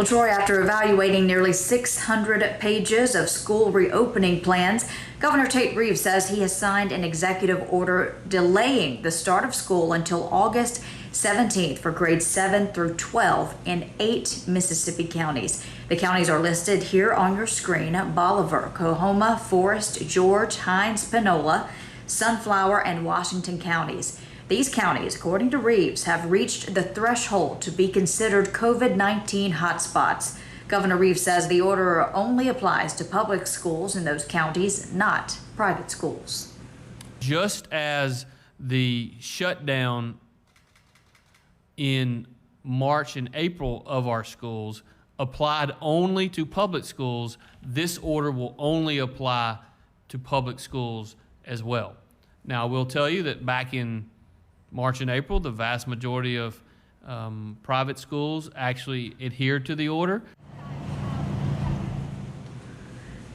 Well, Troy, after evaluating nearly 600 pages of school reopening plans, Governor Tate Reeves says he has signed an executive order delaying the start of school until August 17th for grades 7 through 12 in 8 Mississippi counties. The counties are listed here on your screen: Bolivar, Coahoma, Forest, George, Hinds, Panola, Sunflower, and Washington counties. These counties, according to Reeves, have reached the threshold to be considered COVID-19 hotspots. Governor Reeves says the order only applies to public schools in those counties, not private schools. Just as the shutdown in March and April of our schools applied only to public schools, this order will only apply to public schools as well. Now, I will tell you that back in March and April, the vast majority of private schools actually adhered to the order.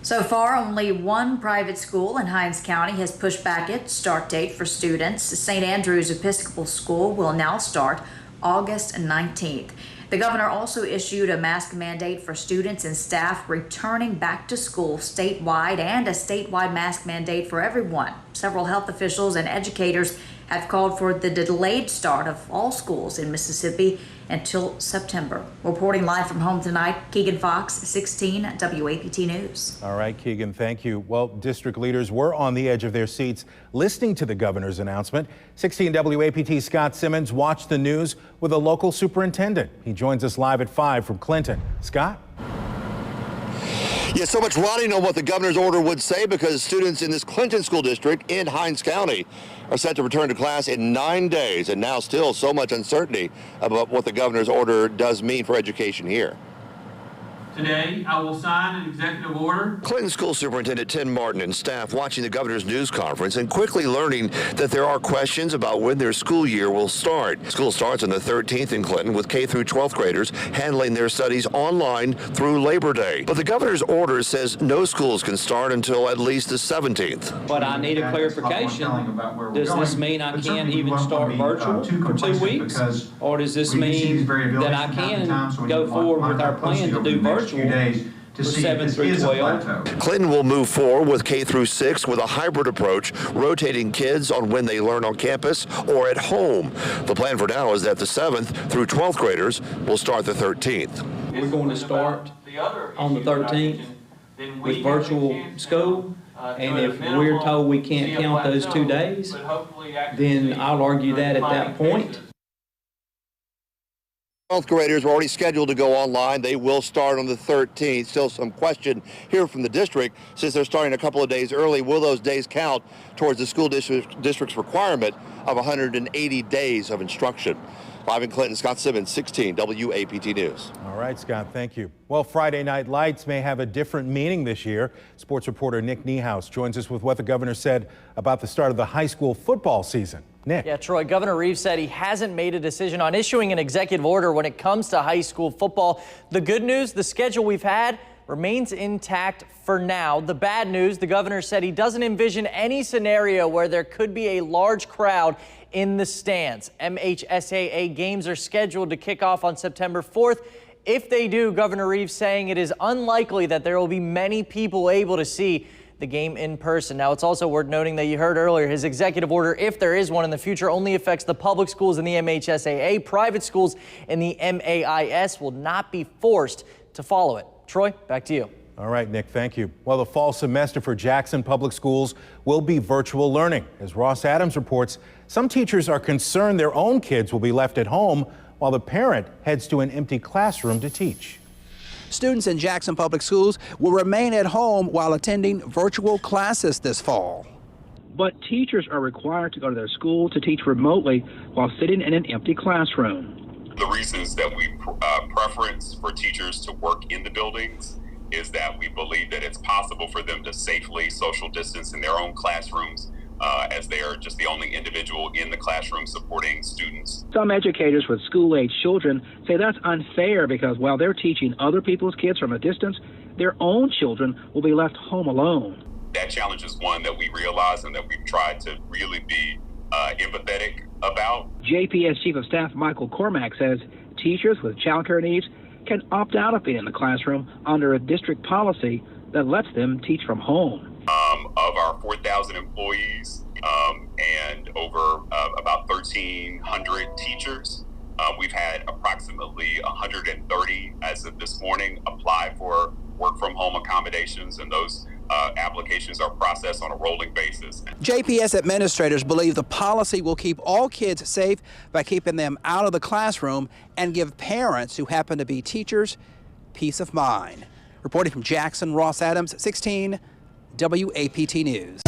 So far, only one private school in Hinds County has pushed back its start date for students. St. Andrew's Episcopal School will now start August 19th. The governor also issued a mask mandate for students and staff returning back to school statewide, and a statewide mask mandate for everyone. Several health officials and educators have called for the delayed start of all schools in Mississippi until September. Reporting live from home tonight, Keegan Fox, 16 WAPT News. All right, Keegan, thank you. Well, district leaders were on the edge of their seats listening to the governor's announcement. 16 WAPT Scott Simmons watched the news with a local superintendent. He joins us live at 5 from Clinton. Scott? Yeah, so much riding on what the governor's order would say, because students in this Clinton school district in Hinds County are set to return to class in 9 days, and now still so much uncertainty about what the governor's order does mean for education here. Today, I will sign an executive order. Clinton School Superintendent Tim Martin and staff watching the governor's news conference and quickly learning that there are questions about when their school year will start. School starts on the 13th in Clinton, with K through 12th graders handling their studies online through Labor Day. But the governor's order says no schools can start until at least the 17th. But I need a clarification. Does this mean I can't even start virtual for 2 weeks? Or does this mean that I can go forward with our plan to do virtual for 7 through 12. Clinton will move forward with K through 6 with a hybrid approach, rotating kids on when they learn on campus or at home. The plan for now is that the 7th through 12th graders will start the 13th. We're going to start on the 13th with virtual school, and if we're told we can't count those 2 days, then I'll argue that at that point. 12th graders were already scheduled to go online. They will start on the 13th. Still some question here from the district, since they're starting a couple of days early. Will those days count towards the school district's requirement of 180 days of instruction? Live in Clinton, Scott Simmons, 16 WAPT News. All right, Scott, thank you. Well, Friday Night Lights may have a different meaning this year. Sports reporter Nick Niehaus joins us with what the governor said about the start of the high school football season. Nick. Yeah, Troy, Governor Reeves said he hasn't made a decision on issuing an executive order when it comes to high school football. The good news, the schedule we've had remains intact for now. The bad news, the governor said he doesn't envision any scenario where there could be a large crowd in the stands. MHSAA games are scheduled to kick off on September 4th. If they do, Governor Reeves saying it is unlikely that there will be many people able to see the game in person. Now, it's also worth noting that you heard earlier his executive order, if there is one in the future, only affects the public schools in the MHSAA. Private schools in the MAIS will not be forced to follow it. Troy, back to you. All right, Nick, thank you. Well, the fall semester for Jackson Public Schools will be virtual learning. As Ross Adams reports, some teachers are concerned their own kids will be left at home while the parent heads to an empty classroom to teach. Students in Jackson Public Schools will remain at home while attending virtual classes this fall. But teachers are required to go to their school to teach remotely while sitting in an empty classroom. The reasons that we preference for teachers to work in the buildings is that we believe that it's possible for them to safely social distance in their own classrooms, as they are just the only individual in the classroom supporting students. Some educators with school-age children say that's unfair because while they're teaching other people's kids from a distance, their own children will be left home alone. That challenge is one that we realize and that we've tried to really be empathetic about. JPS Chief of Staff Michael Cormack says teachers with child care needs can opt out of being in the classroom under a district policy that lets them teach from home. Of our 4,000 employees and over about 1,300 teachers, we've had approximately 130 as of this morning apply for work from home accommodations, and those applications are processed on a rolling basis. JPS administrators believe the policy will keep all kids safe by keeping them out of the classroom and give parents who happen to be teachers peace of mind. Reporting from Jackson, Ross Adams, 16 WAPT News.